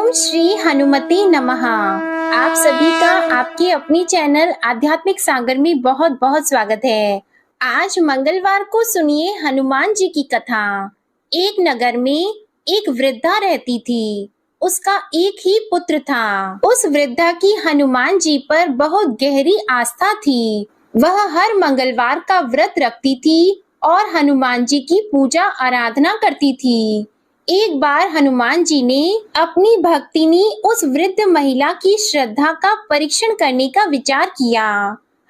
ओम श्री हनुमते नमः। आप सभी का आपके अपनी चैनल आध्यात्मिक सागर में बहुत बहुत स्वागत है। आज मंगलवार को सुनिए हनुमान जी की कथा। एक नगर में एक वृद्धा रहती थी। उसका एक ही पुत्र था। उस वृद्धा की हनुमान जी पर बहुत गहरी आस्था थी। वह हर मंगलवार का व्रत रखती थी और हनुमान जी की पूजा आराधना करती थी। एक बार हनुमान जी ने अपनी भक्तिनी उस वृद्ध महिला की श्रद्धा का परीक्षण करने का विचार किया।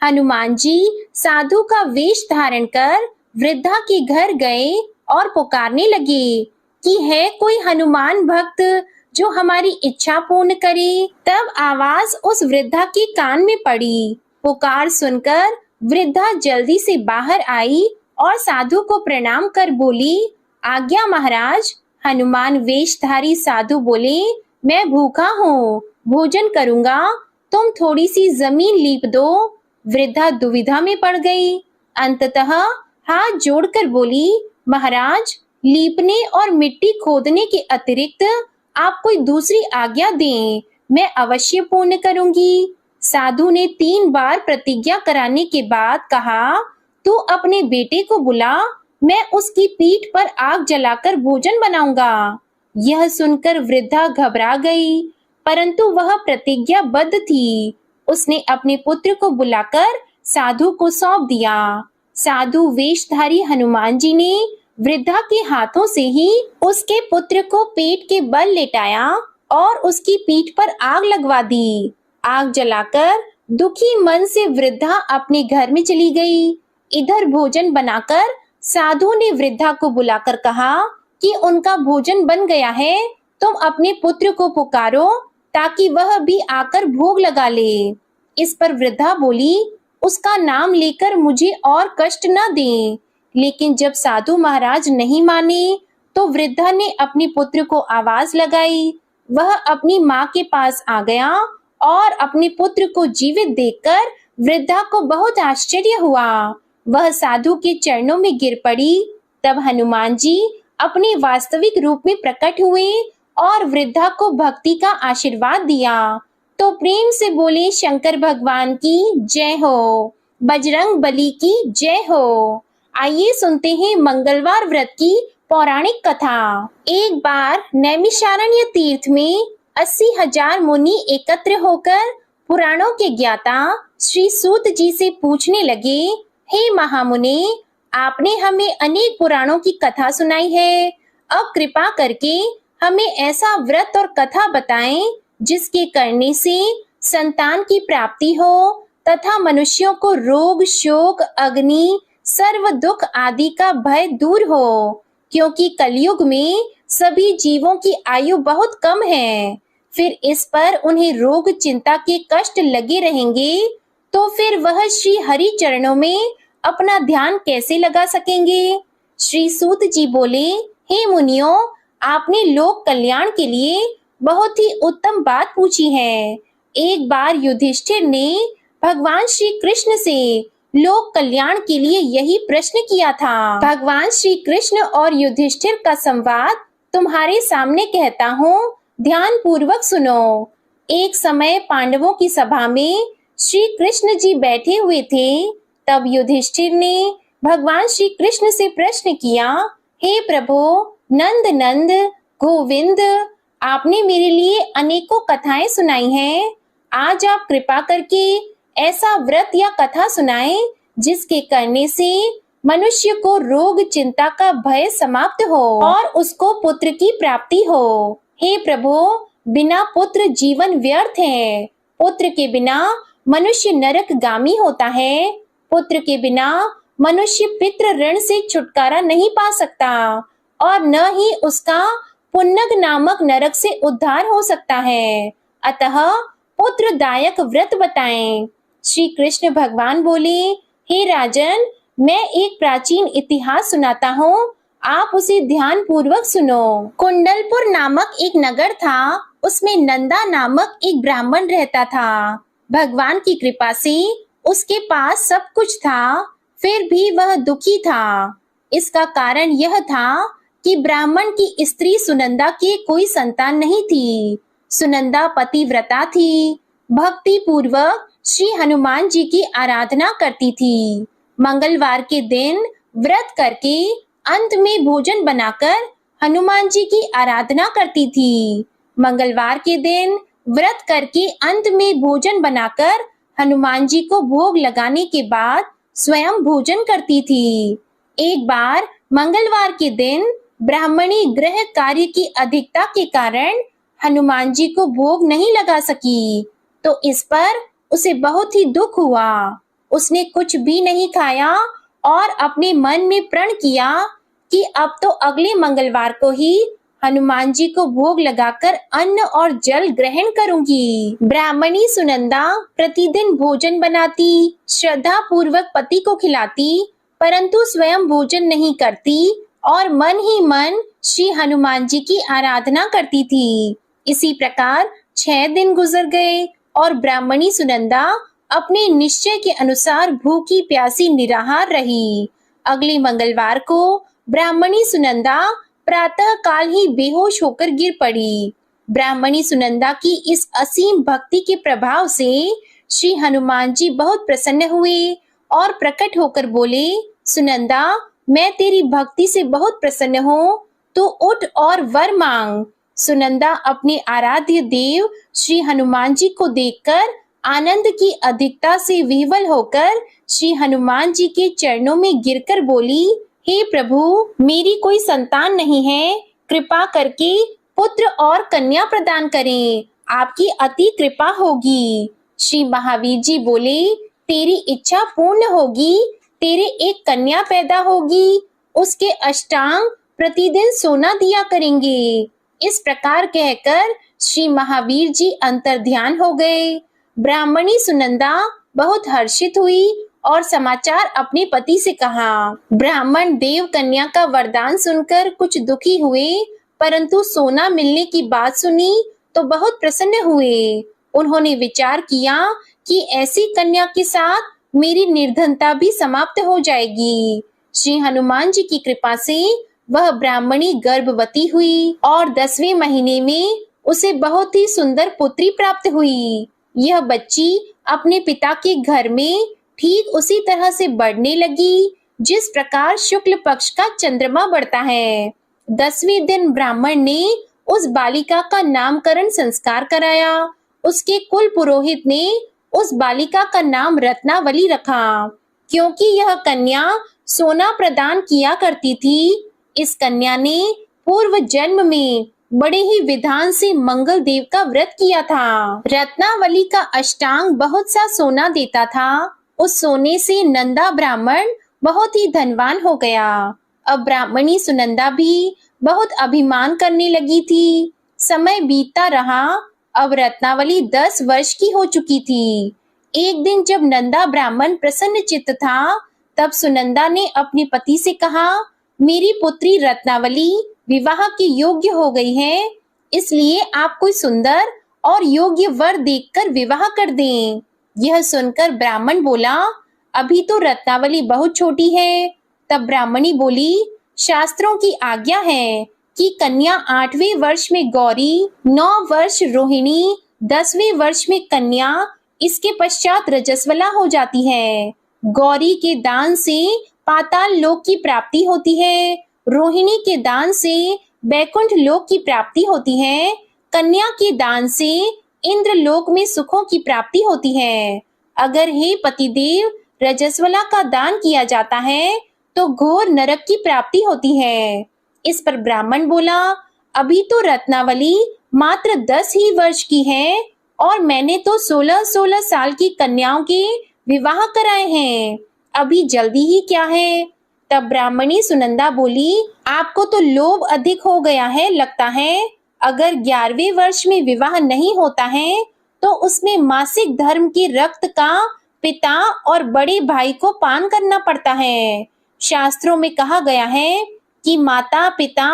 हनुमान जी साधु का वेश धारण कर वृद्धा के घर गए और पुकारने लगे कि है कोई हनुमान भक्त जो हमारी इच्छा पूर्ण करे। तब आवाज उस वृद्धा के कान में पड़ी। पुकार सुनकर वृद्धा जल्दी से बाहर आई और साधु को प्रणाम कर बोली, आज्ञा महाराज। हनुमान वेशधारी साधु बोले, मैं भूखा हूँ, भोजन करूंगा, तुम थोड़ी सी जमीन लीप दो। वृद्धा दुविधा में पड़ गई। अंततः हाथ जोड़कर बोली, महाराज, लीपने और मिट्टी खोदने के अतिरिक्त आप कोई दूसरी आज्ञा दें, मैं अवश्य पूर्ण करूंगी। साधु ने 3 बार प्रतिज्ञा कराने के बाद कहा, तू अपने बेटे को बुला, मैं उसकी पीठ पर आग जलाकर भोजन बनाऊंगा। यह सुनकर वृद्धा घबरा गई, परंतु वह प्रतिज्ञाबद्ध थी। उसने अपने पुत्र को बुलाकर साधु को सौंप दिया। साधु वेशधारी हनुमान जी ने वृद्धा के हाथों से ही उसके पुत्र को पेट के बल लेटाया और उसकी पीठ पर आग लगवा दी। आग जलाकर दुखी मन से वृद्धा अपने घर में चली गई। इधर भोजन बनाकर साधु ने वृद्धा को बुलाकर कहा कि उनका भोजन बन गया है, तुम अपने पुत्र को पुकारो ताकि वह भी आकर भोग लगा ले। इस पर वृद्धा बोली, उसका नाम लेकर मुझे और कष्ट न दें। लेकिन जब साधु महाराज नहीं माने तो वृद्धा ने अपने पुत्र को आवाज लगाई। वह अपनी माँ के पास आ गया और अपने पुत्र को जीवित देखकर वृद्धा को बहुत आश्चर्य हुआ। वह साधु के चरणों में गिर पड़ी। तब हनुमान जी अपने वास्तविक रूप में प्रकट हुए और वृद्धा को भक्ति का आशीर्वाद दिया। तो प्रेम से बोले, शंकर भगवान की जय हो, बजरंग बली की जय हो। आइए सुनते हैं मंगलवार व्रत की पौराणिक कथा। एक बार नैमिषारण्य तीर्थ में 80,000 मुनि एकत्र होकर पुराणों के ज्ञाता श्री सूत जी से पूछने लगे, हे महामुने, आपने हमें अनेक पुराणों की कथा सुनाई है। अब कृपा करके हमें ऐसा व्रत और कथा बताएं जिसके करने से संतान की प्राप्ति हो तथा मनुष्यों को रोग, शोक, अग्नि, सर्व दुख आदि का भय दूर हो, क्योंकि कलयुग में सभी जीवों की आयु बहुत कम है। फिर इस पर उन्हें रोग, चिंता के कष्ट लगे रहेंगे तो फिर वह श्री हरि चरणों में अपना ध्यान कैसे लगा सकेंगे। श्री सूत जी बोले, हे मुनियों, आपने लोक कल्याण के लिए बहुत ही उत्तम बात पूछी है। एक बार युधिष्ठिर ने भगवान श्री कृष्ण से लोक कल्याण के लिए यही प्रश्न किया था। भगवान श्री कृष्ण और युधिष्ठिर का संवाद तुम्हारे सामने कहता हूँ, ध्यान पूर्वक सुनो। एक समय पांडवों की सभा में श्री कृष्ण जी बैठे हुए थे। तब युधिष्ठिर ने भगवान श्री कृष्ण से प्रश्न किया, हे प्रभु, नंद नंद, गोविंद, आपने मेरे लिए अनेकों कथाएं सुनाई हैं। आज आप कृपा करके ऐसा व्रत या कथा सुनाएं जिसके करने से मनुष्य को रोग, चिंता का भय समाप्त हो और उसको पुत्र की प्राप्ति हो। हे प्रभु, बिना पुत्र जीवन व्यर्थ है। पुत्र के बिना मनुष्य नरकगामी होता है। पुत्र के बिना मनुष्य पितृ ऋण से छुटकारा नहीं पा सकता और न ही उसका पुन्नग नामक नरक से उद्धार हो सकता है। अतः पुत्रदायक व्रत बताएं। श्री कृष्ण भगवान बोले, हे राजन, मैं एक प्राचीन इतिहास सुनाता हूँ, आप उसे ध्यान पूर्वक सुनो। कुंडलपुर नामक एक नगर था। उसमें नंदा नामक एक ब्राह्मण रहता था। भगवान की कृपा से उसके पास सब कुछ था, फिर भी वह दुखी था। इसका कारण यह था कि ब्राह्मण की स्त्री सुनंदा की कोई संतान नहीं थी। सुनंदा पतिव्रता थी, भक्ति पूर्वक श्री हनुमान जी की आराधना करती थी। मंगलवार के दिन व्रत करके अंत में भोजन बनाकर हनुमान जी की आराधना करती थी। मंगलवार के दिन व्रत करके अंत में भोजन बनाकर हनुमान जी को भोग लगाने के बाद स्वयं भोजन करती थी। एक बार मंगलवार के दिन ब्राह्मणी गृह कार्य की अधिकता के कारण हनुमान जी को भोग नहीं लगा सकी, तो इस पर उसे बहुत ही दुख हुआ। उसने कुछ भी नहीं खाया और अपने मन में प्रण किया कि अब तो अगले मंगलवार को ही हनुमान जी को भोग लगाकर अन्न और जल ग्रहण करूंगी। ब्राह्मणी सुनंदा प्रतिदिन भोजन बनाती, श्रद्धा पूर्वक पति को खिलाती, परंतु स्वयं भोजन नहीं करती और मन ही मन श्री हनुमान जी की आराधना करती थी। इसी प्रकार 6 दिन गुजर गए और ब्राह्मणी सुनंदा अपने निश्चय के अनुसार भूखी प्यासी निराहार रही। अगले मंगलवार को ब्राह्मणी सुनंदा प्रातः काल ही बेहोश होकर गिर पड़ी। ब्राह्मणी सुनंदा की इस असीम भक्ति के प्रभाव से श्री हनुमान जी बहुत प्रसन्न हुए और प्रकट होकर बोले, सुनंदा, मैं तेरी भक्ति से बहुत प्रसन्न हूँ, तू उठ और वर मांग। सुनंदा अपने आराध्य देव श्री हनुमान जी को देखकर आनंद की अधिकता से विह्वल होकर श्री हनुमान जी के चरणों में गिरकर बोली, हे प्रभु, मेरी कोई संतान नहीं है, कृपा करके पुत्र और कन्या प्रदान करें, आपकी अति कृपा होगी। श्री महावीर जी बोले, तेरी इच्छा पूर्ण होगी, तेरे एक कन्या पैदा होगी, उसके अष्टांग प्रतिदिन सोना दिया करेंगे। इस प्रकार कहकर श्री महावीर जी अंतर्ध्यान हो गए। ब्राह्मणी सुनंदा बहुत हर्षित हुई और समाचार अपने पति से कहा। ब्राह्मण देव कन्या का वरदान सुनकर कुछ दुखी हुए, परंतु सोना मिलने की बात सुनी तो बहुत प्रसन्न हुए। उन्होंने विचार किया कि ऐसी कन्या के साथ मेरी निर्धनता भी समाप्त हो जाएगी। श्री हनुमान जी की कृपा से वह ब्राह्मणी गर्भवती हुई और 10वें महीने में उसे बहुत ही सुंदर पुत्री प्राप्त हुई। यह बच्ची अपने पिता के घर में ठीक उसी तरह से बढ़ने लगी जिस प्रकार शुक्ल पक्ष का चंद्रमा बढ़ता है। 10वें दिन ब्राह्मण ने उस बालिका का नामकरण संस्कार कराया। उसके कुल पुरोहित ने उस बालिका का नाम रत्नावली रखा, क्योंकि यह कन्या सोना प्रदान किया करती थी। इस कन्या ने पूर्व जन्म में बड़े ही विधान से मंगल देव का व्रत किया था। रत्नावली का अष्टांग बहुत सा सोना देता था। उस सोने से नंदा ब्राह्मण बहुत ही धनवान हो गया। अब ब्राह्मणी सुनंदा भी बहुत अभिमान करने लगी थी। समय बीतता रहा। अब रत्नावली 10 वर्ष की हो चुकी थी। एक दिन जब नंदा ब्राह्मण प्रसन्न चित्त था, तब सुनंदा ने अपने पति से कहा, मेरी पुत्री रत्नावली विवाह के योग्य हो गई है, इसलिए आप कोई सुंदर और योग्य वर देखकर विवाह कर दें। यह सुनकर ब्राह्मण बोला, अभी तो रत्नावली बहुत छोटी है। तब ब्राह्मणी बोली, शास्त्रों की आज्ञा है कि कन्या 8वें वर्ष में गौरी, 9 वर्ष रोहिणी, 10वें वर्ष में कन्या, इसके पश्चात रजस्वला हो जाती है। गौरी के दान से पाताल लोक की प्राप्ति होती है, रोहिणी के दान से बैकुंठ लोक की प्राप्ति होती है, कन्या के दान से इंद्र लोक में सुखों की प्राप्ति होती है। अगर हे पतिदेव रजस्वला का दान किया जाता है तो घोर नरक की प्राप्ति होती है। इस पर ब्राह्मण बोला, अभी तो रत्नावली मात्र 10 ही वर्ष की है और मैंने तो 16-16 साल की कन्याओं के विवाह कराए हैं, अभी जल्दी ही क्या है। तब ब्राह्मणी सुनंदा बोली, आपको तो लोभ अधिक हो गया है लगता है। अगर 11वें वर्ष में विवाह नहीं होता है तो उसमें मासिक धर्म के रक्त का पिता और बड़े भाई को पान करना पड़ता है। शास्त्रों में कहा गया है कि माता, पिता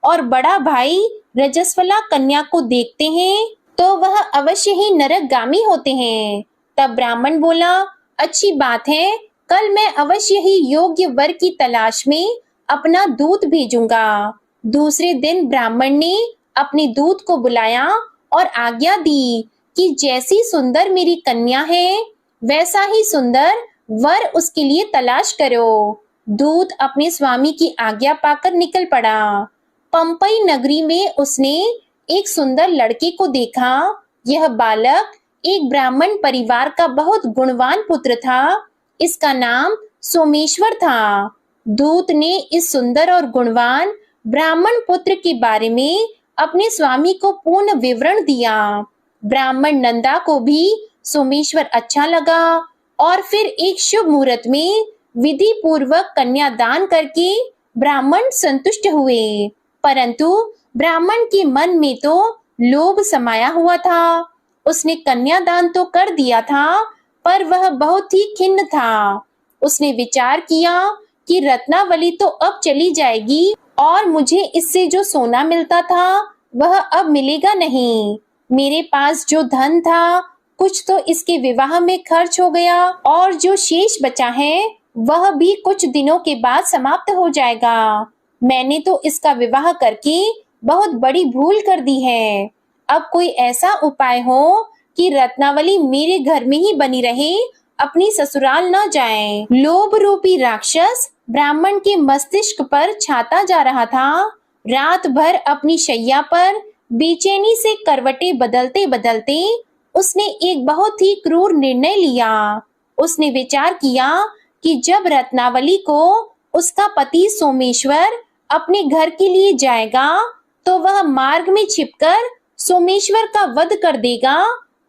और बड़ा भाई रजस्वला कन्या को देखते हैं तो वह अवश्य ही नरकगामी होते हैं। तब ब्राह्मण बोला, अच्छी बात है, कल मैं अवश्य ही योग्य वर की तलाश में अपना दूत भेजूंगा। दूसरे दिन ब्राह्मण ने अपने दूत को बुलाया और आज्ञा दी कि जैसी सुंदर मेरी कन्या है वैसा ही सुंदर वर उसके लिए तलाश करो। दूत अपने स्वामी की आज्ञा पाकर निकल पड़ा। पंपई नगरी में उसने एक सुंदर लड़के को देखा। यह बालक एक ब्राह्मण परिवार का बहुत गुणवान पुत्र था। इसका नाम सोमेश्वर था। दूत ने इस सुंदर और गुणवान ब्राह्मण पुत्र के बारे में अपने स्वामी को पूर्ण विवरण दिया। ब्राह्मण नंदा को भी सोमेश्वर अच्छा लगा और फिर एक शुभ मुहूर्त में विधि पूर्वक कन्यादान करके ब्राह्मण संतुष्ट हुए। परंतु ब्राह्मण के मन में तो लोभ समाया हुआ था। उसने कन्यादान तो कर दिया था, पर वह बहुत ही खिन्न था। उसने विचार किया कि रत्नावली तो अब चली जाएगी और मुझे इससे जो सोना मिलता था वह अब मिलेगा नहीं। मेरे पास जो धन था कुछ तो इसके विवाह में खर्च हो गया और जो शेष बचा है वह भी कुछ दिनों के बाद समाप्त हो जाएगा। मैंने तो इसका विवाह करके बहुत बड़ी भूल कर दी है। अब कोई ऐसा उपाय हो कि रत्नावली मेरे घर में ही बनी रहे, अपनी ससुराल न जाए। लोभ रूपी राक्षस ब्राह्मण के मस्तिष्क पर छाता जा रहा था। रात भर अपनी शैया पर बेचैनी से करवटें बदलते बदलते उसने एक बहुत ही क्रूर निर्णय लिया। उसने विचार किया कि जब रत्नावली को उसका पति सोमेश्वर अपने घर के लिए जाएगा तो वह मार्ग में छिपकर सोमेश्वर का वध कर देगा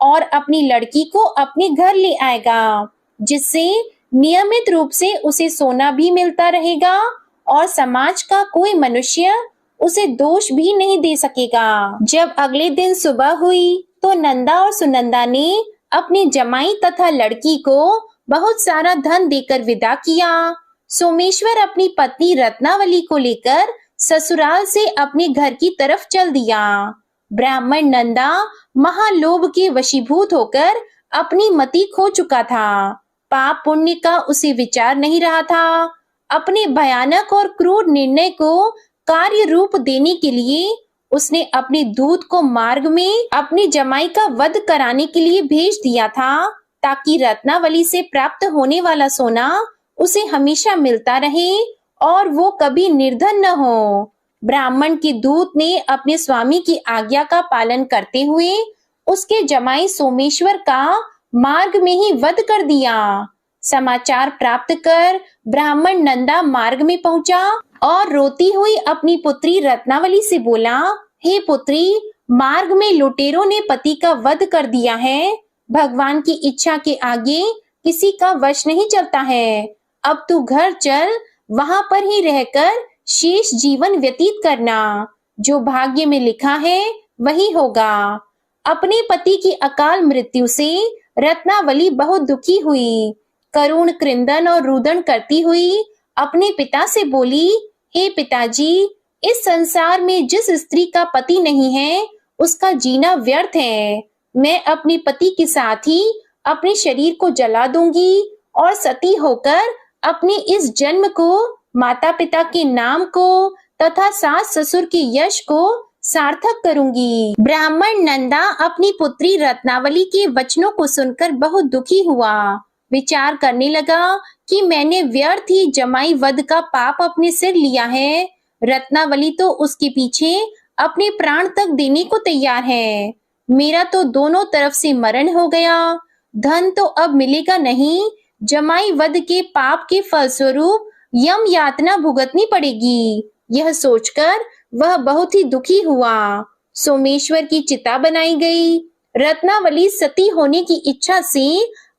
और अपनी लड़की को अपने घर ले आएगा, जिससे नियमित रूप से उसे सोना भी मिलता रहेगा और समाज का कोई मनुष्य उसे दोष भी नहीं दे सकेगा। जब अगले दिन सुबह हुई तो नंदा और सुनंदा ने अपने जमाई तथा लड़की को बहुत सारा धन देकर विदा किया। सोमेश्वर अपनी पत्नी रत्नावली को लेकर ससुराल से अपने घर की तरफ चल दिया। ब्राह्मण नंदा महालोभ के वशीभूत होकर अपनी मति खो चुका था। पाप पुण्य का उसे विचार नहीं रहा था। अपने भयानक और क्रूर निर्णय को कार्य रूप देने के लिए उसने अपने दूत को मार्ग में अपनी जमाई का वध कराने के लिए भेज दिया था, ताकि रत्नावली से प्राप्त होने वाला सोना उसे हमेशा मिलता रहे और वो कभी निर्धन न हो। ब्राह्मण के दूत ने अपने स्वामी की आज्ञा का पालन करते हुए उसके जमाई सोमेश्वर का मार्ग में ही वध कर दिया। समाचार प्राप्त कर ब्राह्मण नंदा मार्ग में पहुंचा और रोती हुई अपनी पुत्री रत्नावली से बोला, हे पुत्री, मार्ग में लुटेरों ने पति का वध कर दिया है। भगवान की इच्छा के आगे किसी का वश नहीं चलता है। अब तू घर चल, वहां पर ही रहकर शेष जीवन व्यतीत करना। जो भाग्य में लिखा है वही होगा। अपने पति की अकाल मृत्यु से रत्नावली बहुत दुखी हुई। करुण क्रंदन और रुदन करती हुई अपने पिता से बोली, हे पिताजी, इस संसार में जिस स्त्री का पति नहीं है उसका जीना व्यर्थ है। मैं अपने पति के साथ ही अपने शरीर को जला दूंगी और सती होकर अपने इस जन्म को, माता पिता के नाम को तथा सास ससुर के यश को सार्थक करूंगी। ब्राह्मण नंदा अपनी पुत्री रत्नावली के वचनों को सुनकर बहुत दुखी हुआ। विचार करने लगा कि मैंने व्यर्थ ही जमाई वध का पाप अपने सिर लिया है। रत्नावली तो उसके पीछे अपने प्राण तक देने को तैयार है। मेरा तो दोनों तरफ से मरण हो गया। धन तो अब मिलेगा नहीं। जमाई वध के पाप के फलस्वरूप यम यातना भुगतनी पड़ेगी। यह सोचकर वह बहुत ही दुखी हुआ। सोमेश्वर की चिता बनाई गई। रत्नावली सती होने की इच्छा से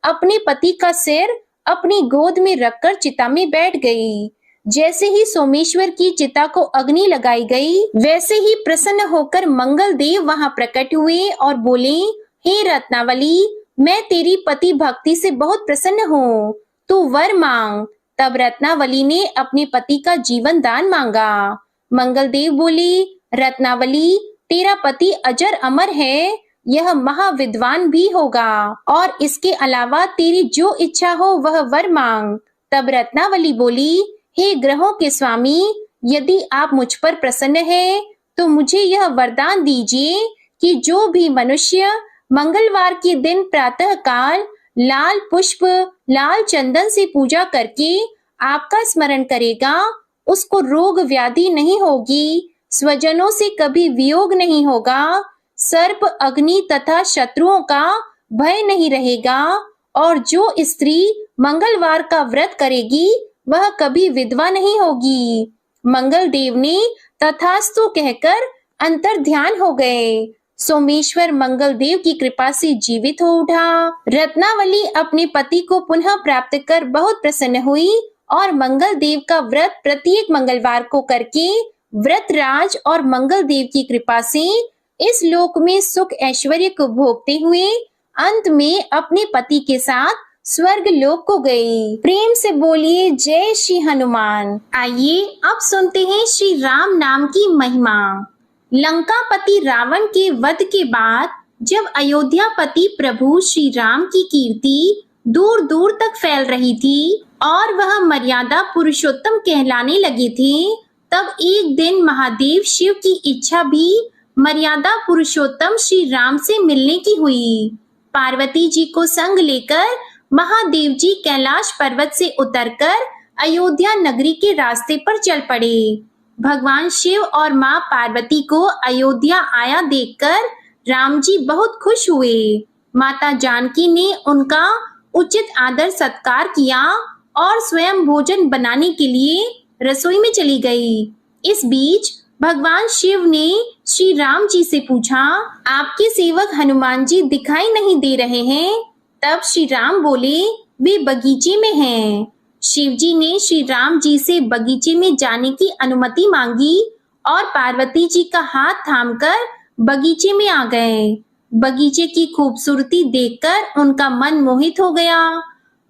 अपने पति का सिर अपनी गोद में रखकर चिता में बैठ गई। जैसे ही सोमेश्वर की चिता को अग्नि लगाई गई, वैसे ही प्रसन्न होकर मंगल देव वहां प्रकट हुए और बोले, हे रत्नावली, मैं तेरी पति भक्ति से बहुत प्रसन्न हूँ, तू वर मांग। तब रत्नावली ने अपने पति का जीवन दान मांगा। मंगल देव बोले, रत्नावली, तेरा पति अजर अमर है, यह महाविद्वान भी होगा और इसके अलावा तेरी जो इच्छा हो वह वर मांग। तब रत्नावली बोली, हे ग्रहों के स्वामी, यदि आप मुझ पर प्रसन्न हैं तो मुझे यह वरदान दीजिए कि जो भी मनुष्य मंगलवार के दिन प्रातः काल लाल पुष्प, लाल चंदन से पूजा करके आपका स्मरण करेगा, उसको रोग व्याधि नहीं होगी, स्वजनों से कभी वियोग नहीं होगा, सर्प, अग्नि तथा शत्रुओं का भय नहीं रहेगा, और जो स्त्री मंगलवार का व्रत करेगी वह कभी विधवा नहीं होगी। मंगल देव ने तथास्तु कहकर अंतर ध्यान हो गए। सोमेश्वर मंगल देव की कृपा से जीवित हो उठा। रत्नावली अपने पति को पुनः प्राप्त कर बहुत प्रसन्न हुई और मंगल देव का व्रत प्रत्येक मंगलवार को करके व्रतराज और मंगल देव की कृपा से इस लोक में सुख ऐश्वर्य को भोगते हुए अंत में अपने पति के साथ स्वर्ग लोक को गई। प्रेम से बोलिए जय श्री हनुमान। आइए अब सुनते हैं श्री राम नाम की महिमा। लंकापति रावण के वध के बाद जब अयोध्यापति प्रभु श्री राम की कीर्ति दूर दूर तक फैल रही थी और वह मर्यादा पुरुषोत्तम कहलाने लगे थे, तब एक दिन महादेव शिव की इच्छा भी मर्यादा पुरुषोत्तम श्री राम से मिलने की हुई। पार्वती जी को संग लेकर महादेव जी कैलाश पर्वत से उतरकर अयोध्या नगरी के रास्ते पर चल पड़े। भगवान शिव और माँ पार्वती को अयोध्या आया देखकर राम जी बहुत खुश हुए। माता जानकी ने उनका उचित आदर सत्कार किया और स्वयं भोजन बनाने के लिए रसोई में चली गई। इस बीच भगवान शिव ने श्री राम जी से पूछा, आपके सेवक हनुमान जी दिखाई नहीं दे रहे हैं। तब श्री राम बोले, वे बगीचे में हैं। शिव जी ने श्री राम जी से बगीचे में जाने की अनुमति मांगी और पार्वती जी का हाथ थामकर बगीचे में आ गए। बगीचे की खूबसूरती देखकर उनका मन मोहित हो गया।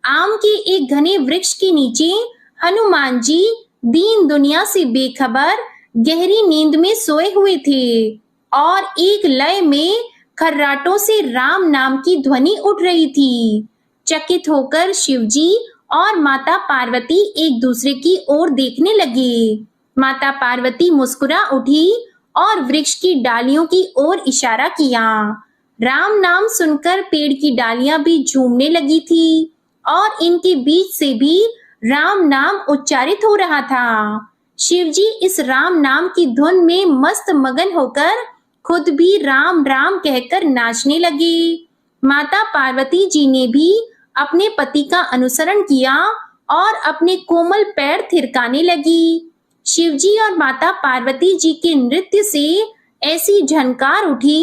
आम के एक घने वृक्ष के नीचे हनुमान जी दीन दुनिया से बेखबर गहरी नींद में सोए हुए थे और एक लय में खर्राटों से राम नाम की ध्वनि उठ रही थी। चकित होकर शिवजी और माता पार्वती एक दूसरे की ओर देखने लगे। माता पार्वती मुस्कुरा उठी और वृक्ष की डालियों की ओर इशारा किया। राम नाम सुनकर पेड़ की डालियां भी झूमने लगी थी और इनके बीच से भी राम नाम उच्चारित हो रहा था। शिवजी इस राम नाम की धुन में मस्त मगन होकर खुद भी राम राम कहकर नाचने लगे। माता पार्वती जी ने भी अपने पति का अनुसरण किया और अपने कोमल पैर थिरकाने लगी। शिवजी और माता पार्वती जी के नृत्य से ऐसी झनकार उठी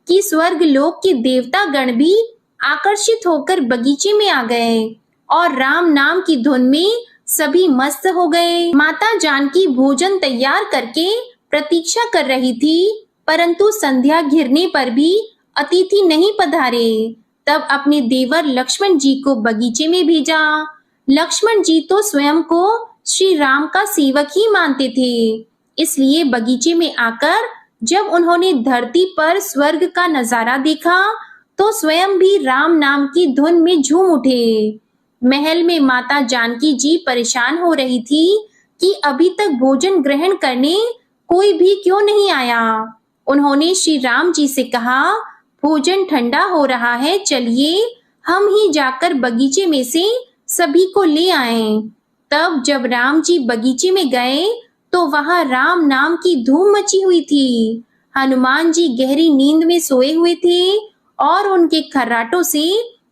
कि स्वर्ग लोक के देवता गण भी आकर्षित होकर बगीचे में आ गए और राम नाम की धुन में सभी मस्त हो गए। माता जानकी भोजन तैयार करके प्रतीक्षा कर रही थी, परंतु संध्या घिरने पर भी अतिथि नहीं पधारे। तब अपने देवर लक्ष्मण जी को बगीचे में भेजा। लक्ष्मण जी तो स्वयं को श्री राम का सेवक ही मानते थे, इसलिए बगीचे में आकर जब उन्होंने धरती पर स्वर्ग का नजारा देखा तो स्वयं भी राम नाम की धुन में झूम उठे। महल में माता जानकी जी परेशान हो रही थी कि अभी तक भोजन ग्रहण करने कोई भी क्यों नहीं आया। उन्होंने श्री राम जी से कहा, भोजन ठंडा हो रहा है, चलिए हम ही जाकर बगीचे में से सभी को ले आएं। तब जब राम जी बगीचे में गए तो वहां राम नाम की धूम मची हुई थी। हनुमान जी गहरी नींद में सोए हुए थे और उनके खर्राटों से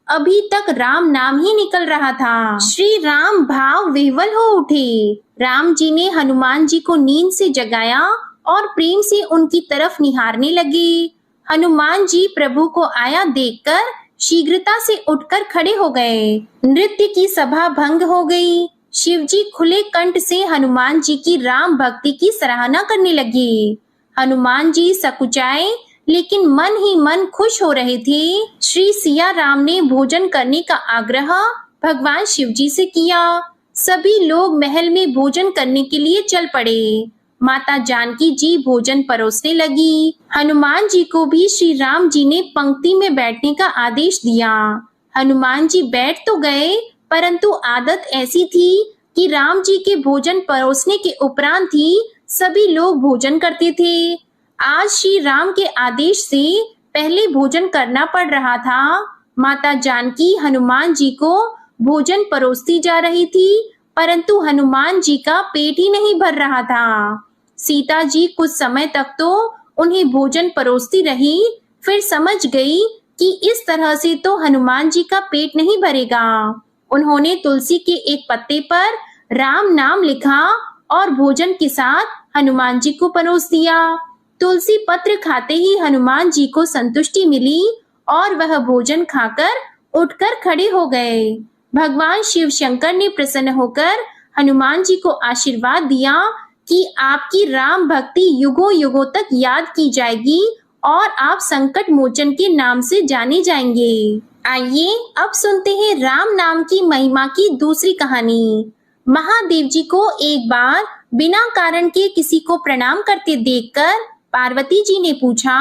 अभी तक राम नाम ही निकल रहा था। श्री राम भाव विह्वल हो उठे। राम जी ने हनुमान जी को नींद से जगाया और प्रेम से उनकी तरफ निहारने लगे। हनुमान जी प्रभु को आया देखकर शीघ्रता से उठकर खड़े हो गए। नृत्य की सभा भंग हो गई। शिव जी खुले कंठ से हनुमान जी की राम भक्ति की सराहना करने लगे। हनुमान जी सकुचाए लेकिन मन ही मन खुश हो रहे थे। श्री सिया राम ने भोजन करने का आग्रह भगवान शिव जी से किया। सभी लोग महल में भोजन करने के लिए चल पड़े। माता जानकी जी भोजन परोसने लगी। हनुमान जी को भी श्री राम जी ने पंक्ति में बैठने का आदेश दिया। हनुमान जी बैठ तो गए, परंतु आदत ऐसी थी कि राम जी के भोजन परोसने के उपरांत ही सभी लोग भोजन करते थे। आज श्री राम के आदेश से पहले भोजन करना पड़ रहा था। माता जानकी हनुमान जी को भोजन परोसती जा रही थी, परंतु हनुमान जी का पेट ही नहीं भर रहा था। सीता जी कुछ समय तक तो उन्हें भोजन परोसती रही, फिर समझ गई कि इस तरह से तो हनुमान जी का पेट नहीं भरेगा। उन्होंने तुलसी के एक पत्ते पर राम नाम लिखा और भोजन के साथ हनुमान जी को परोस दिया। तुलसी पत्र खाते ही हनुमान जी को संतुष्टि मिली और वह भोजन खाकर उठकर खड़े हो गए। भगवान शिव शंकर ने प्रसन्न होकर हनुमान जी को आशीर्वाद दिया कि आपकी राम भक्ति युगों युगों तक याद की जाएगी और आप संकट मोचन के नाम से जाने जाएंगे। आइए अब सुनते हैं राम नाम की महिमा की दूसरी कहानी। महादेव जी को एक बार बिना कारण के किसी को प्रणाम करते देखकर पार्वती जी ने पूछा,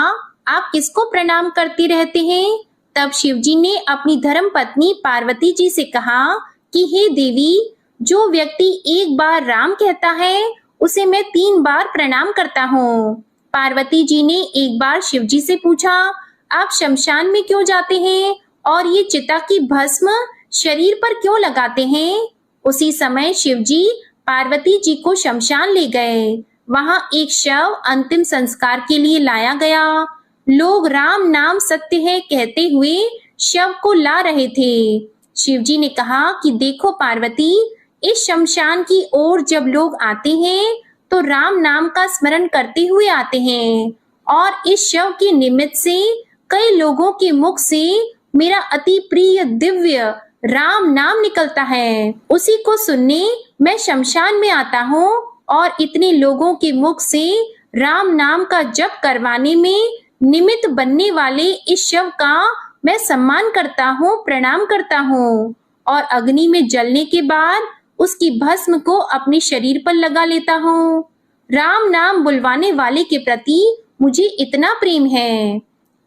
आप किसको प्रणाम करते रहते हैं? तब शिव जी ने अपनी धर्म पत्नी पार्वती जी से कहा कि हे देवी, जो व्यक्ति एक बार राम कहता है उसे मैं 3 बार प्रणाम करता हूँ। पार्वती जी ने एक बार शिव जी से पूछा, आप शमशान में क्यों जाते हैं और ये चिता की भस्म शरीर पर क्यों लगाते हैं? उसी समय शिव जी पार्वती जी को शमशान ले गए। वहां एक शव अंतिम संस्कार के लिए लाया गया। लोग राम नाम सत्य है कहते हुए शव को ला रहे थे। शिव जी ने कहा कि देखो पार्वती, इस शमशान की ओर जब लोग आते हैं तो राम नाम का स्मरण करते हुए आते हैं और इस शव के निमित्त से कई लोगों के मुख से मेरा अति प्रिय दिव्य राम नाम निकलता है। उसी को सुनने मैं शमशान में आता हूँ और इतने लोगों के मुख से राम नाम का जप करवाने में निमित्त बनने वाले इस शव का मैं सम्मान करता हूँ, प्रणाम करता हूँ और अग्नि में जलने के बाद उसकी भस्म को अपने शरीर पर लगा लेता हूँ। राम नाम बुलवाने वाले के प्रति मुझे इतना प्रेम है।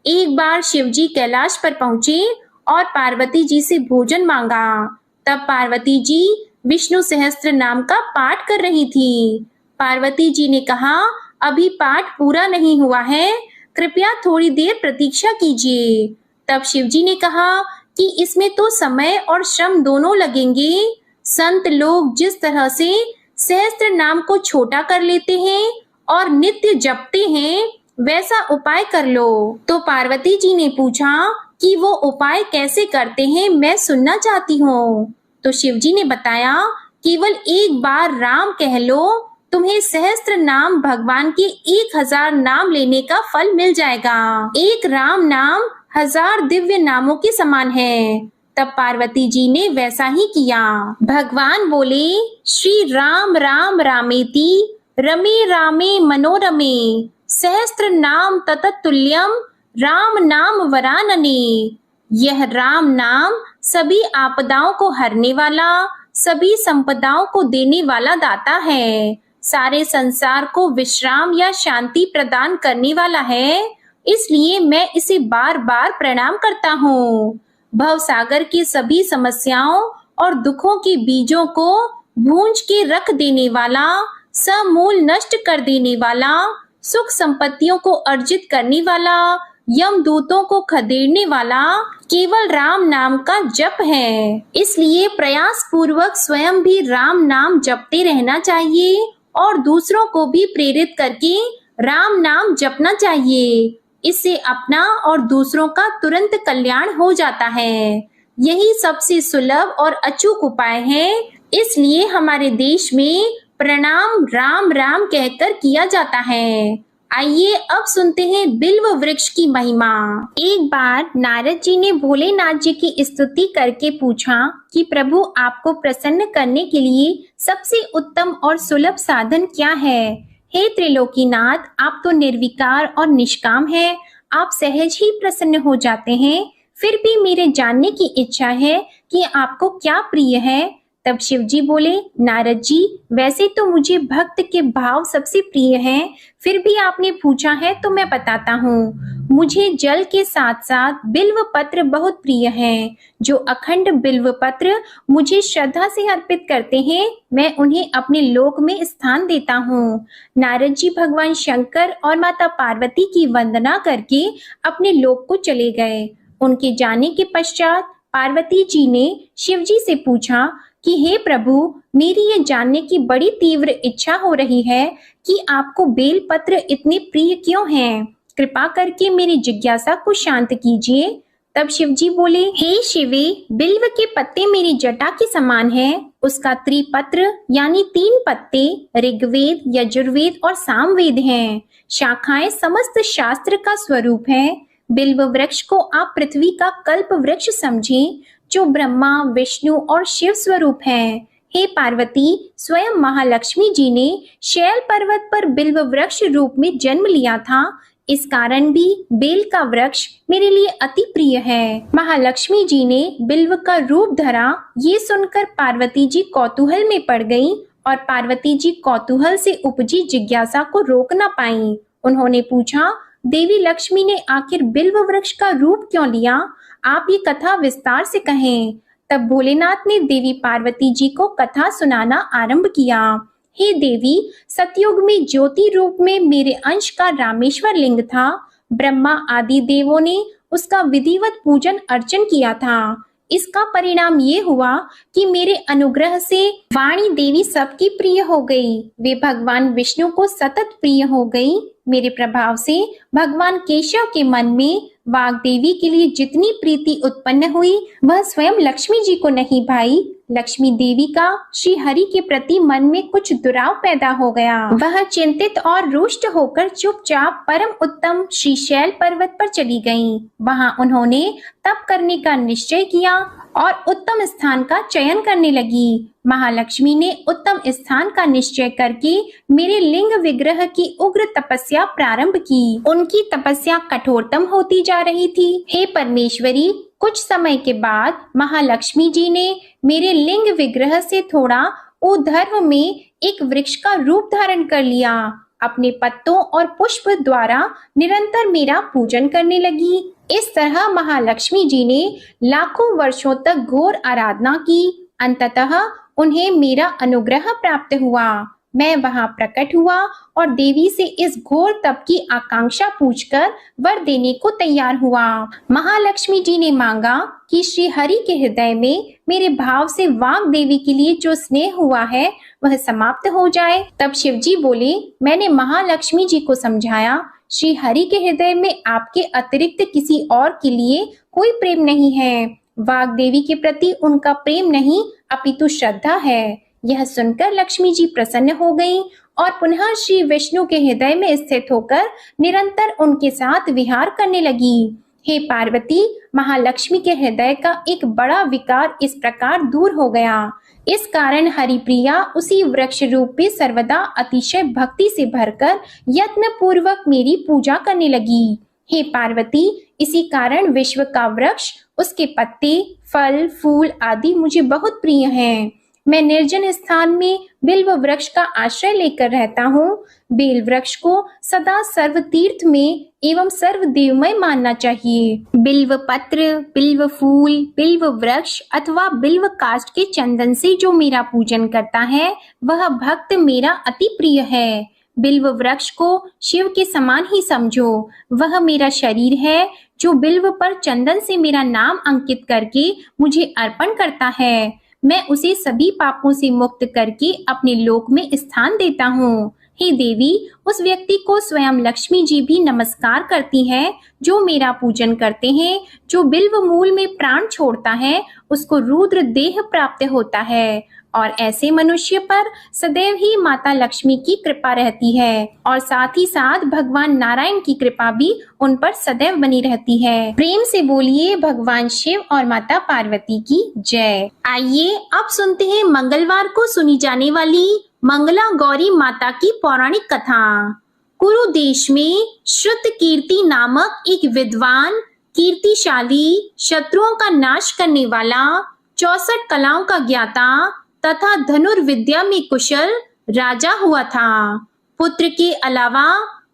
एक बार शिव जी कैलाश पर पहुंचे और पार्वती जी से भोजन मांगा। तब पार्वती जी विष्णु सहस्त्र नाम का पाठ कर रही थी। पार्वती जी ने कहा, अभी पाठ पूरा नहीं हुआ है, कृपया थोड़ी देर प्रतीक्षा कीजिए। तब शिव जी ने कहा कि इसमें तो समय और श्रम दोनों लगेंगे। संत लोग जिस तरह से सहस्त्र नाम को छोटा कर लेते हैं और नित्य जपते हैं, वैसा उपाय कर लो। तो पार्वती जी ने पूछा कि वो उपाय कैसे करते हैं, मैं सुनना चाहती हूँ। तो शिव जी ने बताया, केवल एक बार राम कह लो, तुम्हें सहस्त्र नाम भगवान के 1000 नाम लेने का फल मिल जाएगा। एक राम नाम 1000 दिव्य नामों के समान है। तब पार्वती जी ने वैसा ही किया। भगवान बोले, श्री राम राम रामेति रमे रामे मनोरमे सहस्त्र नाम तततुल्यम राम नाम वरानने। यह राम नाम सभी आपदाओं को हरने वाला, सभी संपदाओं को देने वाला दाता है, सारे संसार को विश्राम या शांति प्रदान करने वाला है। इसलिए मैं इसे बार बार प्रणाम करता हूँ। भव सागर की सभी समस्याओं और दुखों के बीजों को भूंज के रख देने वाला, समूल नष्ट कर देने वाला, सुख संपत्तियों को अर्जित करने वाला, यमदूतों को खदेड़ने वाला केवल राम नाम का जप है। इसलिए प्रयास पूर्वक स्वयं भी राम नाम जपते रहना चाहिए और दूसरों को भी प्रेरित करके राम नाम जपना चाहिए। इससे अपना और दूसरों का तुरंत कल्याण हो जाता है। यही सबसे सुलभ और अचूक उपाय है। इसलिए हमारे देश में प्रणाम राम राम कहकर किया जाता है। आइए अब सुनते हैं बिल्व वृक्ष की महिमा। एक बार नारद जी ने भोलेनाथ जी की स्तुति करके पूछा कि प्रभु, आपको प्रसन्न करने के लिए सबसे उत्तम और सुलभ साधन क्या है? हे त्रिलोकीनाथ, आप तो निर्विकार और निष्काम हैं। आप सहज ही प्रसन्न हो जाते हैं। फिर भी मेरे जानने की इच्छा है कि आपको क्या प्रिय है, तब शिव जी बोले, नारद जी, वैसे तो मुझे भक्त के भाव सबसे प्रिय हैं, फिर भी आपने पूछा है तो मैं बताता हूँ। मुझे जल के साथ साथ बिल्व पत्र बहुत प्रिय हैं। जो अखंड बिल्व पत्र मुझे श्रद्धा से अर्पित करते हैं, मैं उन्हें अपने लोक में स्थान देता हूँ। नारद जी भगवान शंकर और माता पार्वती की वंदना करके अपने लोक को चले गए। उनके जाने के पश्चात पार्वती जी ने शिव जी से पूछा कि हे प्रभु, मेरी ये जानने की बड़ी तीव्र इच्छा हो रही है कि आपको बेल पत्र इतने प्रिय क्यों हैं? कृपा करके मेरी जिज्ञासा को शांत कीजिए। तब शिव जी बोले, हे शिवे, बिल्व के पत्ते मेरी जटा के समान हैं। उसका त्रिपत्र यानी 3 पत्ते ऋग्वेद, यजुर्वेद और सामवेद हैं। शाखाएं समस्त शास्त्र का स्वरूप है। बिल्व वृक्ष को आप पृथ्वी का कल्प वृक्ष समझें, जो ब्रह्मा, विष्णु और शिव स्वरूप है। हे पार्वती, स्वयं महालक्ष्मी जी ने शैल पर्वत पर बिल्व वृक्ष रूप में जन्म लिया था। इस कारण भी बेल का वृक्ष मेरे लिए अति प्रिय है। महालक्ष्मी जी ने बिल्व का रूप धरा, ये सुनकर पार्वती जी कौतूहल में पड़ गईं और पार्वती जी कौतूहल से उपजी जिज्ञासा को रोक न पाईं। उन्होंने पूछा, देवी लक्ष्मी ने आखिर बिल्व वृक्ष का रूप क्यों लिया? आप ये कथा विस्तार से कहें। तब भोलेनाथ ने देवी पार्वती जी को कथा सुनाना आरंभ किया। हे देवी, सतयुग में ज्योति रूप में मेरे अंश का रामेश्वर लिंग था। ब्रह्मा आदि देवों ने उसका विधिवत पूजन अर्चन किया था। इसका परिणाम ये हुआ कि मेरे अनुग्रह से वाणी देवी सबकी प्रिय हो गई। वे भगवान विष्णु को सतत प्रिय हो गई। मेरे प्रभाव से भगवान केशव के मन में वाग देवी के लिए जितनी प्रीति उत्पन्न हुई, वह स्वयं लक्ष्मी जी को नहीं भाई। लक्ष्मी देवी का श्री हरि के प्रति मन में कुछ दुराव पैदा हो गया। वह चिंतित और रुष्ट होकर चुपचाप परम उत्तम श्री शैल पर्वत पर चली गईं। वहां उन्होंने तप करने का निश्चय किया और उत्तम स्थान का चयन करने लगी। महालक्ष्मी ने उत्तम स्थान का निश्चय करके मेरे लिंग विग्रह की उग्र तपस्या प्रारंभ की। उनकी तपस्या कठोरतम होती जा रही थी। हे परमेश्वरी, कुछ समय के बाद महालक्ष्मी जी ने मेरे लिंग विग्रह से थोड़ा ऊर्ध्व में एक वृक्ष का रूप धारण कर लिया। अपने पत्तों और पुष्प द्वारा निरंतर मेरा पूजन करने लगी। इस तरह महालक्ष्मी जी ने लाखों वर्षों तक घोर आराधना की। अंततः उन्हें मेरा अनुग्रह प्राप्त हुआ। मैं वहां प्रकट हुआ और देवी से इस घोर तप की आकांक्षा पूछकर वर देने को तैयार हुआ। महालक्ष्मी जी ने मांगा कि श्री हरि के हृदय में मेरे भाव से वाग देवी के लिए जो स्नेह हुआ है वह समाप्त हो जाए। तब शिव जी बोले, मैंने महालक्ष्मी जी को समझाया, श्री हरि के हृदय में आपके अतिरिक्त किसी और के लिए कोई प्रेम नहीं है। वाग देवी के प्रति उनका प्रेम नहीं अपितु श्रद्धा है। यह सुनकर लक्ष्मी जी प्रसन्न हो गईं और पुनः श्री विष्णु के हृदय में स्थित होकर निरंतर उनके साथ विहार करने लगी। हे पार्वती, महालक्ष्मी के हृदय का एक बड़ा विकार इस प्रकार दूर हो गया। इस कारण हरिप्रिया उसी वृक्ष रूप में सर्वदा अतिशय भक्ति से भरकर यत्न पूर्वक मेरी पूजा करने लगी। हे पार्वती, इसी कारण विश्व का वृक्ष, उसके पत्ते, फल, फूल आदि मुझे बहुत प्रिय हैं। मैं निर्जन स्थान में बिल्व वृक्ष का आश्रय लेकर रहता हूँ। बेल वृक्ष को सदा सर्व तीर्थ में एवं सर्व देवमय मानना चाहिए। बिल्व पत्र, बिल्व फूल, बिल्व वृक्ष अथवा बिल्व काष्ठ के चंदन से जो मेरा पूजन करता है वह भक्त मेरा अति प्रिय है। बिल्व वृक्ष को शिव के समान ही समझो। वह मेरा शरीर है जो बिल्व पर चंदन से मेरा नाम अंकित करके मुझे अर्पण करता है। मैं उसे सभी पापों से मुक्त करके अपने लोक में स्थान देता हूँ। हे देवी, उस व्यक्ति को स्वयं लक्ष्मी जी भी नमस्कार करती है जो मेरा पूजन करते हैं। जो बिल्व मूल में प्राण छोड़ता है उसको रुद्र देह प्राप्त होता है और ऐसे मनुष्य पर सदैव ही माता लक्ष्मी की कृपा रहती है और साथ ही साथ भगवान नारायण की कृपा भी उन पर सदैव बनी रहती है। प्रेम से बोलिए भगवान शिव और माता पार्वती की जय। आइए अब सुनते हैं मंगलवार को सुनी जाने वाली मंगला गौरी माता की पौराणिक कथा। कुरु देश में श्रुत कीर्ति नामक एक विद्वान, कीर्तिशाली, शत्रुओं का नाश करने वाला, 64 कलाओं का ज्ञाता, तथा धनुर्विद्या में कुशल राजा हुआ था। पुत्र के अलावा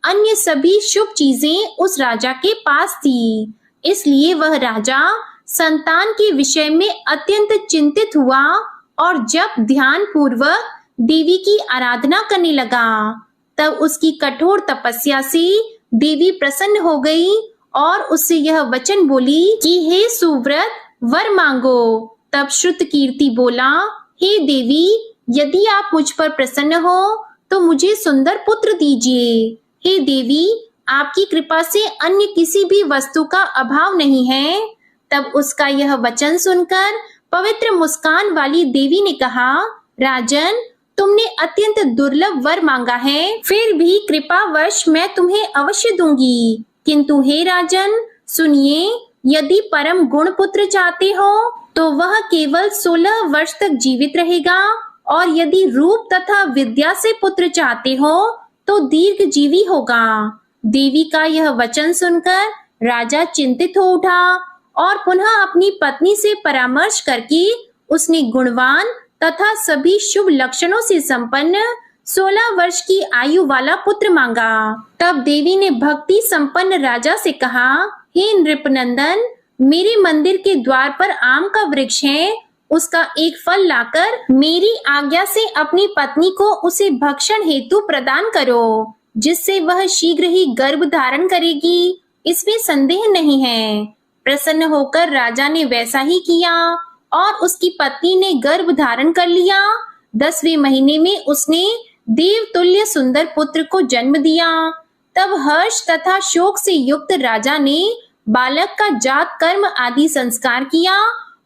अन्य सभी शुभ चीजें उस राजा के पास थी, इसलिए वह राजा संतान के विषय में अत्यंत चिंतित हुआ और जब ध्यान पूर्वक देवी की आराधना करने लगा, तब उसकी कठोर तपस्या से देवी प्रसन्न हो गई और उससे यह वचन बोली कि हे सुव्रत, वर मांगो। तब श्रुतकीर्ति बोला, हे देवी, यदि आप मुझ पर प्रसन्न हो तो मुझे सुंदर पुत्र दीजिए। हे देवी, आपकी कृपा से अन्य किसी भी वस्तु का अभाव नहीं है। तब उसका यह वचन सुनकर पवित्र मुस्कान वाली देवी ने कहा, राजन, तुमने अत्यंत दुर्लभ वर मांगा है, फिर भी कृपावश मैं तुम्हें अवश्य दूंगी। किंतु हे राजन, सुनिए, यदि परम गुण पुत्र चाहते हो तो वह केवल 16 वर्ष तक जीवित रहेगा, और यदि रूप तथा विद्या से पुत्र चाहते हो तो दीर्घ जीवी होगा। देवी का यह वचन सुनकर राजा चिंतित हो उठा और पुनः अपनी पत्नी से परामर्श करके उसने गुणवान तथा सभी शुभ लक्षणों से संपन्न 16 वर्ष की आयु वाला पुत्र मांगा। तब देवी ने भक्ति संपन्न राजा से कहा, हे नृपनंदन, मेरे मंदिर के द्वार पर आम का वृक्ष है, उसका एक फल लाकर मेरी आज्ञा से अपनी पत्नी को उसे भक्षण हेतु प्रदान करो, जिससे वह शीघ्र ही गर्भ धारण करेगी, इसमें संदेह नहीं है। प्रसन्न होकर राजा ने वैसा ही किया और उसकी पत्नी ने गर्भ धारण कर लिया। 10वें महीने में उसने देवतुल्य सुंदर पुत्र को जन्म दिया। तब हर्ष तथा शोक से युक्त राजा ने बालक का जात कर्म आदि संस्कार किया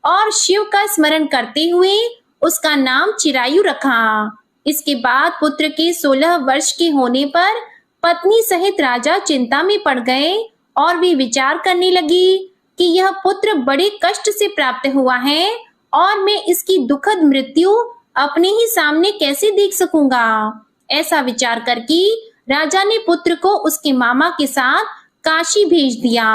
और शिव का स्मरण करते हुए उसका नाम चिरायु रखा। इसके बाद पुत्र के 16 वर्ष के होने पर पत्नी सहित राजा चिंता में पड़ गए और वे विचार करने लगे कि यह पुत्र बड़े कष्ट से प्राप्त हुआ है और मैं इसकी दुखद मृत्यु अपने ही सामने कैसे देख सकूंगा। ऐसा विचार करके राजा ने पुत्र को उसके मामा के साथ काशी भेज दिया।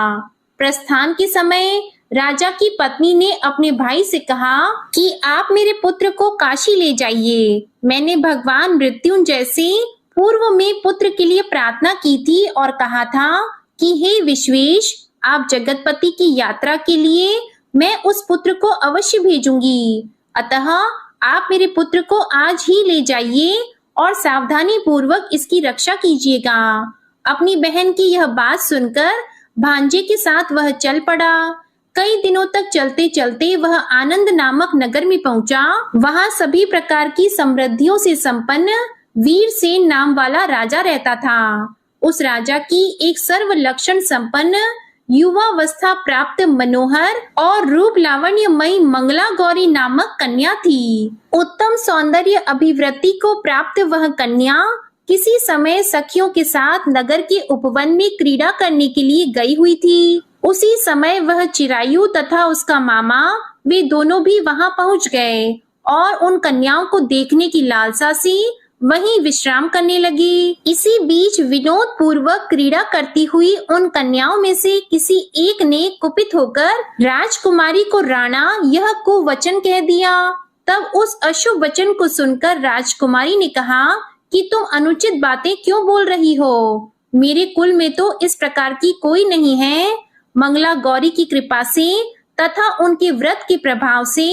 प्रस्थान के समय राजा की पत्नी ने अपने भाई से कहा कि आप मेरे पुत्र को काशी ले जाइए। मैंने भगवान मृत्युंजय से पूर्व में पुत्र के लिए प्रार्थना की थी और कहा था कि हे विश्वेश, आप जगतपति की यात्रा के लिए मैं उस पुत्र को अवश्य भेजूंगी। अतः आप मेरे पुत्र को आज ही ले जाइए और सावधानी पूर्वक इसकी रक्षा कीजिएगा। अपनी बहन की यह बात सुनकर भांजे के साथ वह चल पड़ा। कई दिनों तक चलते चलते वह आनंद नामक नगर में पहुंचा। वहां सभी प्रकार की समृद्धियों से संपन्न वीरसेन नाम वाला राजा रहता था। उस राजा की एक सर्व लक्षण संपन्न युवावस्था प्राप्त मनोहर और रूप लावण्यमयी मंगला गौरी नामक कन्या थी। उत्तम सौंदर्य अभिवृद्धि को प्राप्त वह कन्या किसी समय सखियों के साथ नगर के उपवन में क्रीड़ा करने के लिए गई हुई थी। उसी समय वह चिरायु तथा उसका मामा वे दोनों भी वहां पहुंच गए और उन कन्याओं को देखने की लालसा से वहीं विश्राम करने लगे। इसी बीच विनोद पूर्वक क्रीड़ा करती हुई उन कन्याओं में से किसी एक ने कुपित होकर राजकुमारी को राणा यह कुवचन कह दिया। तब उस अशुभ वचन को सुनकर राजकुमारी ने कहा कि तुम अनुचित बातें क्यों बोल रही हो? मेरे कुल में तो इस प्रकार की कोई नहीं है। मंगला गौरी की कृपा से तथा उनके व्रत के प्रभाव से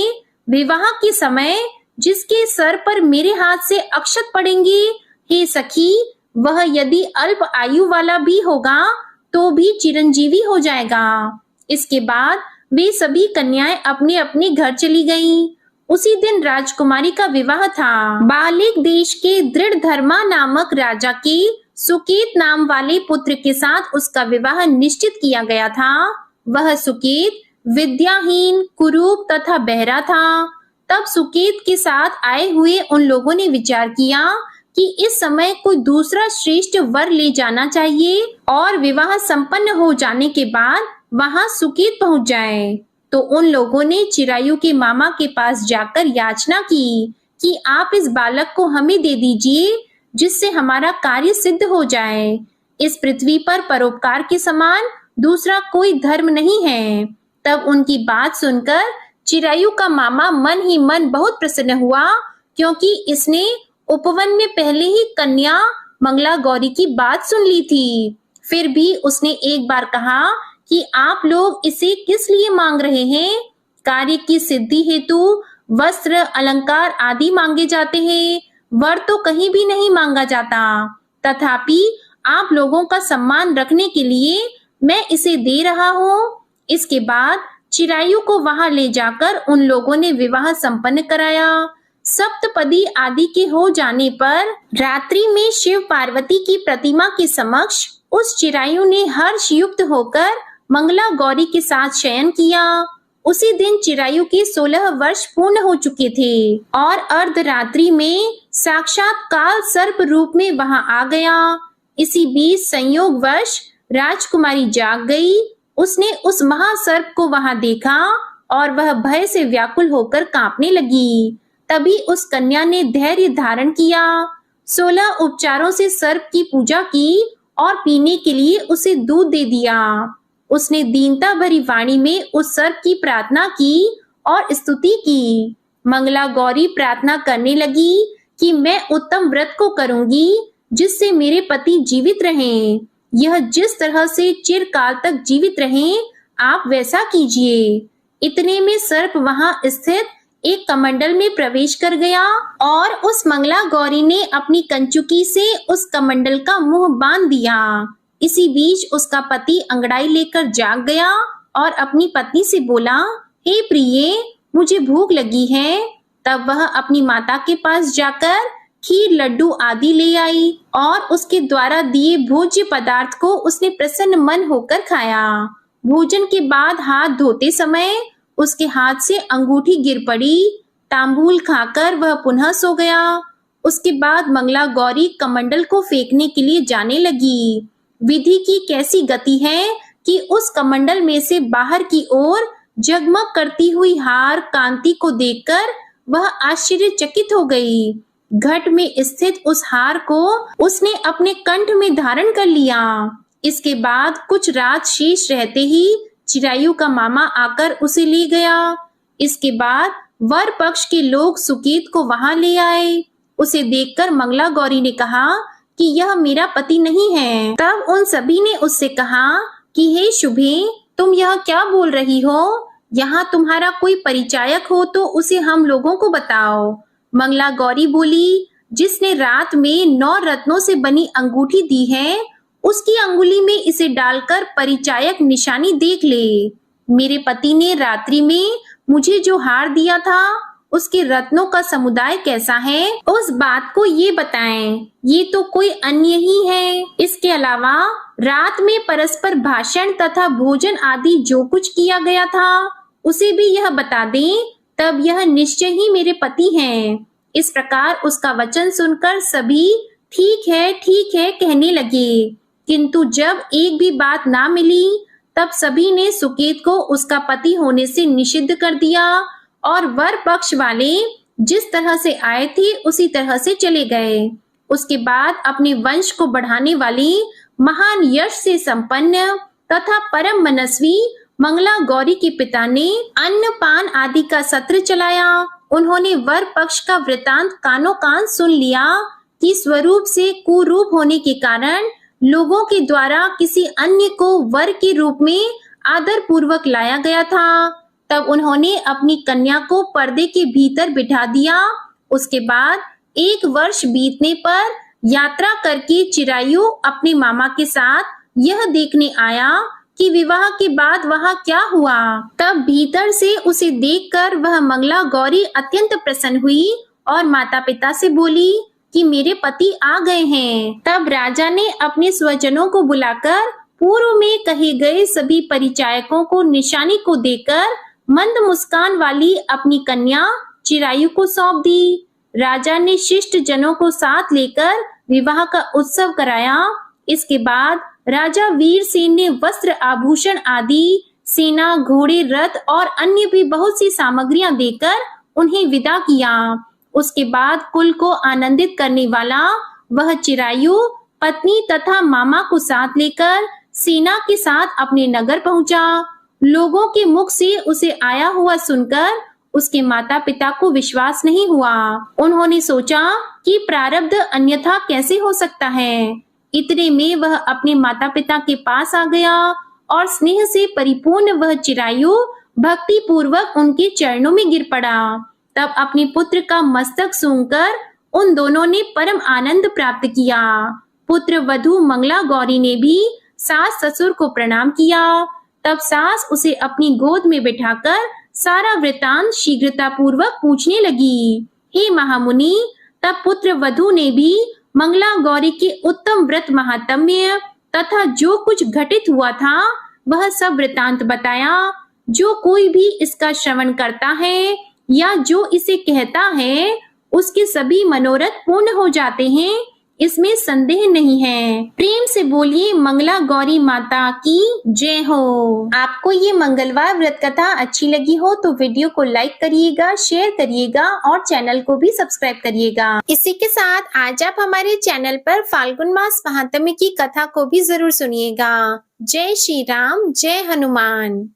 विवाह के समय जिसके सर पर मेरे हाथ से अक्षत पड़ेंगे, हे सखी, वह यदि अल्प आयु वाला भी होगा तो भी चिरंजीवी हो जाएगा। इसके बाद वे सभी कन्याएं अपने अपने घर चली गईं। उसी दिन राजकुमारी का विवाह था। बालिक देश के दृढ़धर्मा नामक राजा के सुकेत नाम वाले पुत्र के साथ उसका विवाह निश्चित किया गया था। वह सुकेत विद्याहीन, कुरूप तथा बहरा था। तब सुकेत के साथ आए हुए उन लोगों ने विचार किया कि इस समय कोई दूसरा श्रेष्ठ वर ले जाना चाहिए और विवाह संपन्न हो जाने के बाद वहां सुकेत पहुंच जाए। तो उन लोगों ने चिरायु के मामा के पास जाकर याचना की कि आप इस बालक को हमें दे दीजिए, जिससे हमारा कार्य सिद्ध हो जाए। इस पृथ्वी पर परोपकार के समान दूसरा कोई धर्म नहीं है। तब उनकी बात सुनकर चिरायु का मामा मन ही मन बहुत प्रसन्न हुआ, क्योंकि इसने उपवन में पहले ही कन्या मंगला गौरी की बात सुन ली थी। फिर भी उसने एक बार कहा कि आप लोग इसे किस लिए मांग रहे हैं? कार्य की सिद्धि हेतु वस्त्र, अलंकार आदि मांगे जाते हैं, वर तो कहीं भी नहीं मांगा जाता। तथापि आप लोगों का सम्मान रखने के लिए मैं इसे दे रहा हूँ। इसके बाद चिरायु को वहां ले जाकर उन लोगों ने विवाह संपन्न कराया। सप्तपदी आदि के हो जाने पर रात्रि में शिव पार्वती की प्रतिमा के समक्ष उस चिरायु ने हर्ष युक्त होकर मंगला गौरी के साथ शयन किया। उसी दिन चिरायु के 16 वर्ष पूर्ण हो चुके थे और अर्धरात्रि में साक्षात काल सर्प रूप में वहां आ गया। इसी बीच संयोगवश राजकुमारी जाग गई। उसने उस महासर्प को वहां देखा और वह भय से व्याकुल होकर कांपने लगी। तभी उस कन्या ने धैर्य धारण किया, 16 उपचारों से सर्प की पूजा की और पीने के लिए उसे दूध दे दिया। उसने दीनता भरी वाणी में उस सर्प की प्रार्थना की और स्तुति की। मंगला गौरी प्रार्थना करने लगी कि मैं उत्तम व्रत को करूंगी जिससे मेरे पति जीवित रहें। यह जिस तरह से चिरकाल तक जीवित रहें, आप वैसा कीजिए। इतने में सर्प वहां स्थित एक कमंडल में प्रवेश कर गया और उस मंगला गौरी ने अपनी कंचुकी से उस कमंडल का मुंह बांध दिया। इसी बीच उसका पति अंगड़ाई लेकर जाग गया और अपनी पत्नी से बोला, हे प्रिये, मुझे भूख लगी है। तब वह अपनी माता के पास जाकर खीर, लड्डू आदि ले आई और उसके द्वारा दिए भोज्य पदार्थ को उसने प्रसन्न मन होकर खाया। भोजन के बाद हाथ धोते समय उसके हाथ से अंगूठी गिर पड़ी। तांबूल खाकर वह पुनः सो गया। उसके बाद मंगला गौरी कमंडल को फेंकने के लिए जाने लगी। विधि की कैसी गति है कि उस कमंडल में से बाहर की ओर जगमग करती हुई हार कांति को देखकर वह आश्चर्यचकित हो गई। घट में स्थित उस हार को उसने अपने कंठ में धारण कर लिया। इसके बाद कुछ रात शेष रहते ही चिरायु का मामा आकर उसे ले गया। इसके बाद वर पक्ष के लोग सुकेत को वहां ले आए। उसे देखकर मंगला गौरी ने कहा कि यह मेरा पति नहीं है। तब उन सभी ने उससे कहा कि हे शुभे, तुम यह क्या बोल रही हो? यहाँ तुम्हारा कोई परिचायक हो तो उसे हम लोगों को बताओ। मंगला गौरी बोली, जिसने रात में 9 रत्नों से बनी अंगूठी दी है, उसकी अंगुली में इसे डालकर परिचायक निशानी देख ले। मेरे पति ने रात्रि में मुझे जो हार दिया था, उसके रत्नों का समुदाय कैसा है, उस बात को ये बताएं। ये तो कोई अन्य ही है। इसके अलावा रात में परस्पर भाषण तथा भोजन आदि जो कुछ किया गया था, उसे भी यह बता दें, तब यह निश्चय ही मेरे पति हैं। इस प्रकार उसका वचन सुनकर सभी ठीक है कहने लगे, किंतु जब एक भी बात ना मिली, तब सभी ने सुकेत को उसका पति होने से निषिद्ध कर दिया और वर पक्ष वाले जिस तरह से आए थे उसी तरह से चले गए। उसके बाद अपने वंश को बढ़ाने वाली महान यश से संपन्न तथा परम मनस्वी मंगला गौरी के पिता ने अन्न पान आदि का सत्र चलाया। उन्होंने वर पक्ष का वृतांत कानों कान सुन लिया कि स्वरूप से कुरूप होने के कारण लोगों के द्वारा किसी अन्य को वर के रूप में आदर पूर्वक लाया गया था। तब उन्होंने अपनी कन्या को पर्दे के भीतर बिठा दिया। उसके बाद 1 वर्ष बीतने पर यात्रा करके चिरायु अपने मामा के साथ यह देखने आया कि विवाह के बाद वहां क्या हुआ। तब भीतर से उसे देखकर वह मंगला गौरी अत्यंत प्रसन्न हुई और माता पिता से बोली कि मेरे पति आ गए हैं। तब राजा ने अपने स्वजनों को बुलाकर पूर्व में कहे गए सभी परिचायकों को निशानी को देकर मंद मुस्कान वाली अपनी कन्या चिरायु को सौंप दी। राजा ने शिष्ट जनों को साथ लेकर विवाह का उत्सव कराया। इसके बाद राजा वीरसेन ने वस्त्र, आभूषण आदि, सेना, घोड़े, रथ और अन्य भी बहुत सी सामग्रियां देकर उन्हें विदा किया। उसके बाद कुल को आनंदित करने वाला वह चिरायु पत्नी तथा मामा को साथ लेकर सेना के साथ अपने नगर पहुंचा। लोगों के मुख से उसे आया हुआ सुनकर उसके माता पिता को विश्वास नहीं हुआ। उन्होंने सोचा कि प्रारब्ध अन्यथा कैसे हो सकता है। इतने में वह अपने माता पिता के पास आ गया और स्नेह से परिपूर्ण वह चिरायु भक्ति पूर्वक उनके चरणों में गिर पड़ा। तब अपने पुत्र का मस्तक सूंघकर उन दोनों ने परम आनंद प्राप्त किया। पुत्र वधू मंगला गौरी ने भी सास ससुर को प्रणाम किया। तब सास उसे अपनी गोद में बिठाकर सारा वृतांत शीघ्रता पूर्वक पूछने लगी। हे महामुनि, तब पुत्र वधू ने भी मंगला गौरी के उत्तम व्रत महात्म्य तथा जो कुछ घटित हुआ था वह सब वृतांत बताया। जो कोई भी इसका श्रवण करता है या जो इसे कहता है उसके सभी मनोरथ पूर्ण हो जाते हैं, इसमें संदेह नहीं है। प्रेम से बोलिए मंगला गौरी माता की जय हो। आपको ये मंगलवार व्रत कथा अच्छी लगी हो तो वीडियो को लाइक करिएगा, शेयर करिएगा और चैनल को भी सब्सक्राइब करिएगा। इसी के साथ आज आप हमारे चैनल पर फाल्गुन मास महात्म्य की कथा को भी जरूर सुनिएगा। जय श्री राम, जय हनुमान।